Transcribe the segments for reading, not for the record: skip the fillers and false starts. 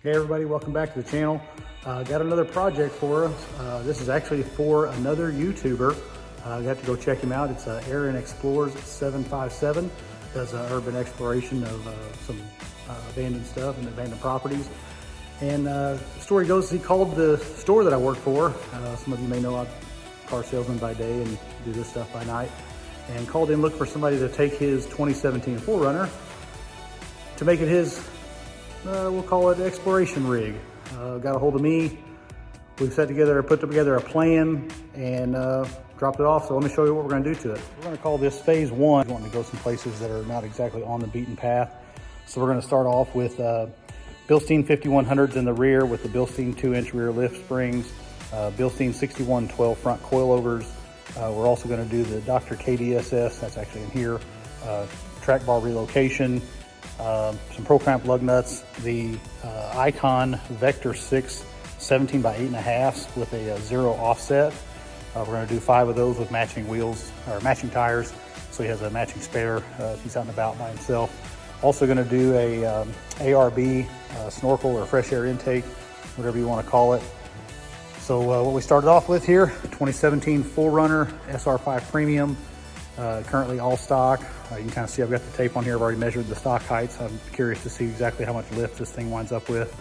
Hey everybody, welcome back to the channel. Got another project for us. This is actually for another YouTuber. You have to go check him out. It's Aaron Explores 757. Does urban exploration of some abandoned stuff and abandoned properties. And the story goes, he called the store that I work for. Some of you may know I'm a car salesman by day and do this stuff by night. And called in looking for somebody to take his 2017 4Runner to make it his we'll call it exploration rig. Got a hold of me. We've put together a plan and dropped it off. So let me show you what we're gonna do to it. We're gonna call this phase one. We want to go some places that are not exactly on the beaten path. So we're gonna start off with Bilstein 5100s in the rear with the Bilstein 2-inch rear lift springs, Bilstein 6112 front coilovers. We're also gonna do the Dr. KDSS, that's actually in here, track bar relocation, some Pro Clamp lug nuts, the Icon Vector 6 17 by 8.5 with a 0 offset. We're going to do 5 of those with matching wheels or matching tires, so he has a matching spare if he's out and about by himself. Also going to do a ARB snorkel or fresh air intake, whatever you want to call it. So what we started off with here, 2017 4Runner Sr5 Premium. Currently all stock. You can kind of see I've got the tape on here. I've already measured the stock heights. I'm curious to see exactly how much lift this thing winds up with.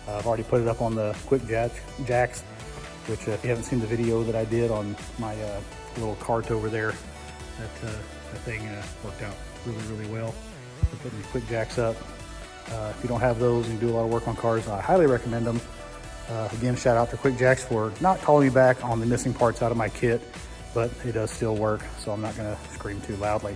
I've already put it up on the quick jacks, which if you haven't seen the video that I did on my little cart over there, that thing worked out really well for putting the quick jacks up. If you don't have those and you do a lot of work on cars, I highly recommend them. Again, shout out to Quick Jacks for not calling me back on the missing parts out of my kit, but it does still work, so I'm not gonna scream too loudly.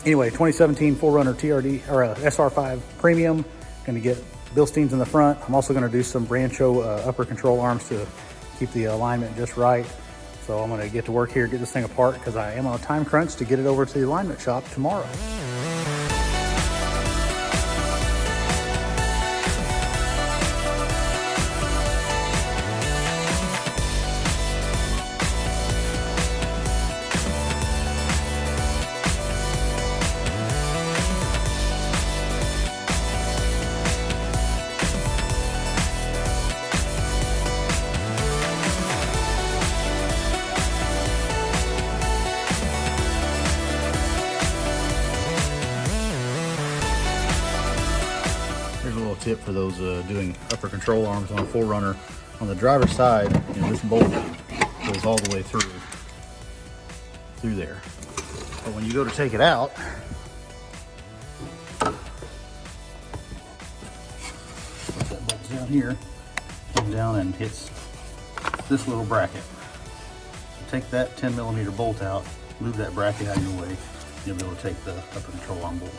Anyway, 2017 4Runner TRD or Sr5 Premium. Gonna get Bilsteins in the front. I'm also gonna do some Brancho upper control arms to keep the alignment just right. So I'm gonna get to work here, get this thing apart, because I am on a time crunch to get it over to the alignment shop tomorrow. Here's a little tip for those doing upper control arms on a 4Runner. On the driver's side, this bolt goes all the way through there. But when you go to take it out, put that bolt down here, comes down and hits this little bracket. So take that 10mm bolt out, move that bracket out of your way, you'll be able to take the upper control arm bolt.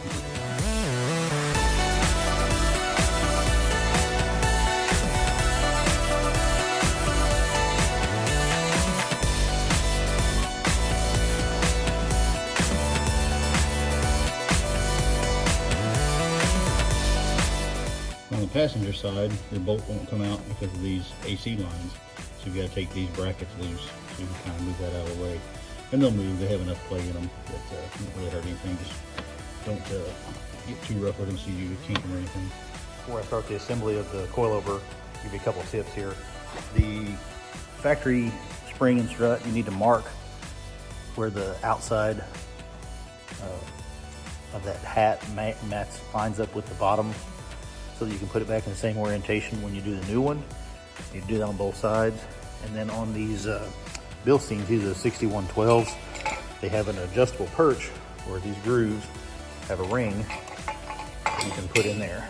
On the passenger side, your bolt won't come out because of these AC lines. So you've got to take these brackets loose so you can kind of move that out of the way. And they'll move, they have enough play in them that won't really hurt anything. Just don't get too rough with them so you kink them or anything. Before I start the assembly of the coilover, I'll give you a couple of tips here. The factory spring and strut, you need to mark where the outside of that hat lines up with the bottom, so that you can put it back in the same orientation when you do the new one. You do that on both sides. And then on these Bilsteins, these are the 6112s, they have an adjustable perch where these grooves have a ring you can put in there,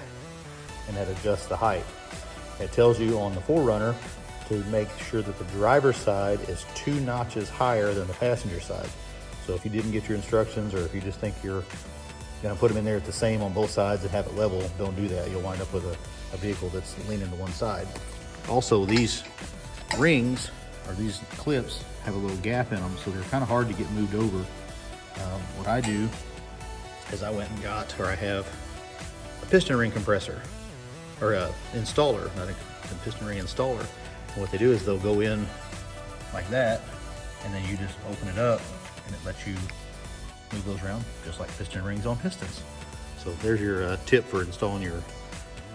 and that adjusts the height. It tells you on the 4Runner to make sure that the driver's side is 2 notches higher than the passenger side. So if you didn't get your instructions, or if you just think you're gonna put them in there at the same on both sides and have it level, don't do that. You'll wind up with a vehicle that's leaning to one side. Also, these rings, or these clips, have a little gap in them, so they're kind of hard to get moved over. What I do is I went and got, or I have, a piston ring compressor, or a installer, not a piston ring installer. And what they do is they'll go in like that, and then you just open it up, and it lets you move those around just like piston rings on pistons. So there's your tip for installing your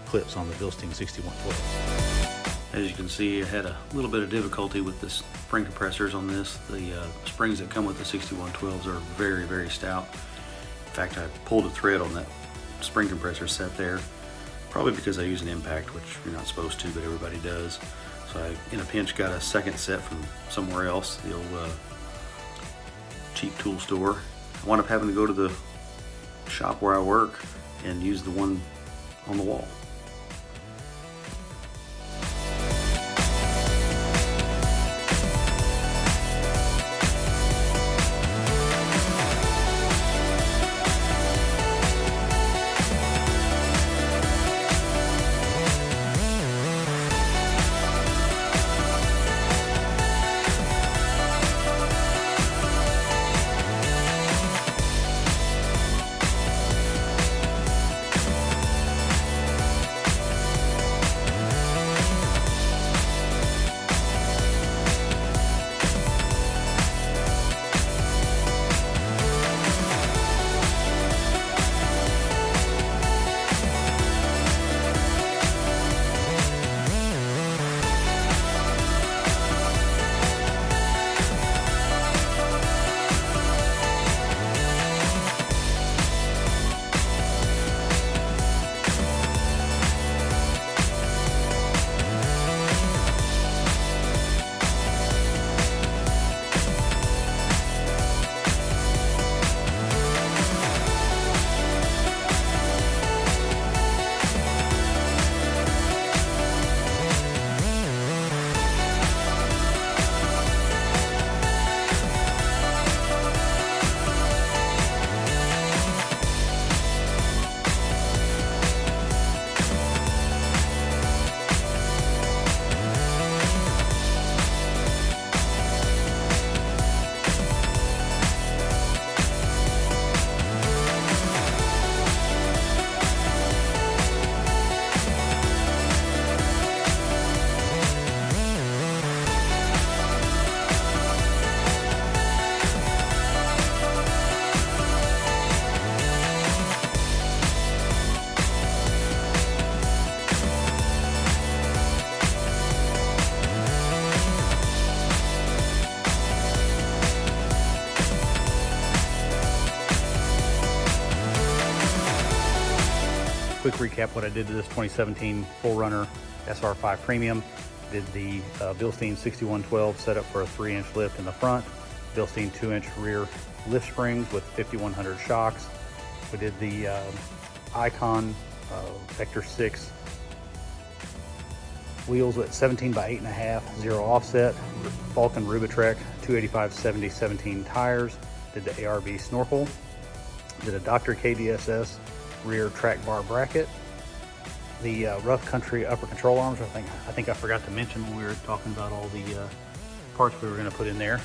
clips on the Bilstein 6112. As you can see, I had a little bit of difficulty with the spring compressors on this. The springs that come with the 6112s are very, very stout. In fact, I pulled a thread on that spring compressor set there, probably because I use an impact, which you're not supposed to, but everybody does. So I, in a pinch, got a second set from somewhere else, the old cheap tool store. I wound up having to go to the shop where I work and use the one on the wall. Quick recap what I did to this 2017 4Runner Sr5 Premium. Did the Bilstein 6112 setup for a 3-inch lift in the front, Bilstein 2-inch rear lift springs with 5100 shocks. We did the Icon Vector 6 wheels with 17 by 8.5, zero offset, Vulcan Rubitrek 285/70/17 tires. Did the ARB snorkel. Did a Dr. KDSS rear track bar bracket. The Rough Country upper control arms. I think I forgot to mention when we were talking about all the parts we were going to put in there.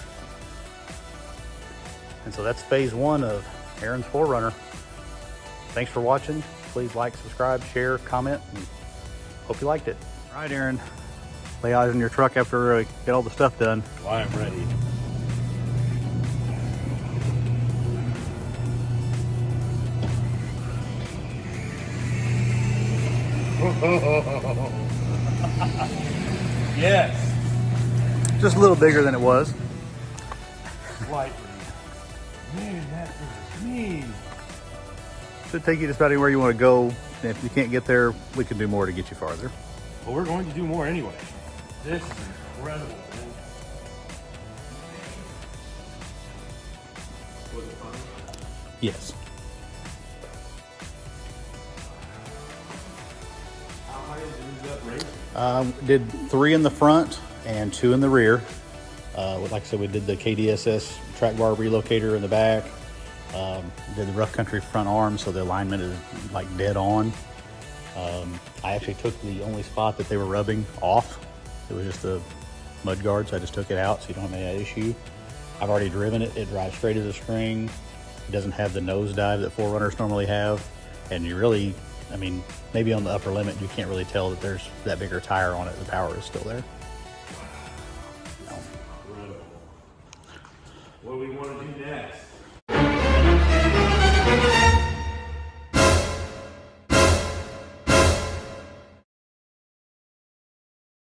And so that's phase one of Aaron's 4Runner. Thanks for watching. Please like, subscribe, share, comment, and hope you liked it. All right, Aaron, lay eyes on your truck after we get all the stuff done. Well, I'm ready. Yes. Just a little bigger than it was. Slightly. Man, that is mean. Should take you just about anywhere you want to go. And if you can't get there, we can do more to get you farther. Well, we're going to do more anyway. This is incredible, man. Was it fun? Yes. How high did it end up raising? Did 3 in the front and 2 in the rear. Like I said, we did the KDSS track bar relocator in the back. Did the Rough Country front arm, so the alignment is like dead on. I actually took the only spot that they were rubbing off. It was just the mud guard, so I just took it out so you don't have any issue. I've already driven it. It drives straight as a string. It doesn't have the nose dive that 4Runners normally have. And you really, I mean, maybe on the upper limit, you can't really tell that there's that bigger tire on it. The power is still there. Incredible. What do we want to do next?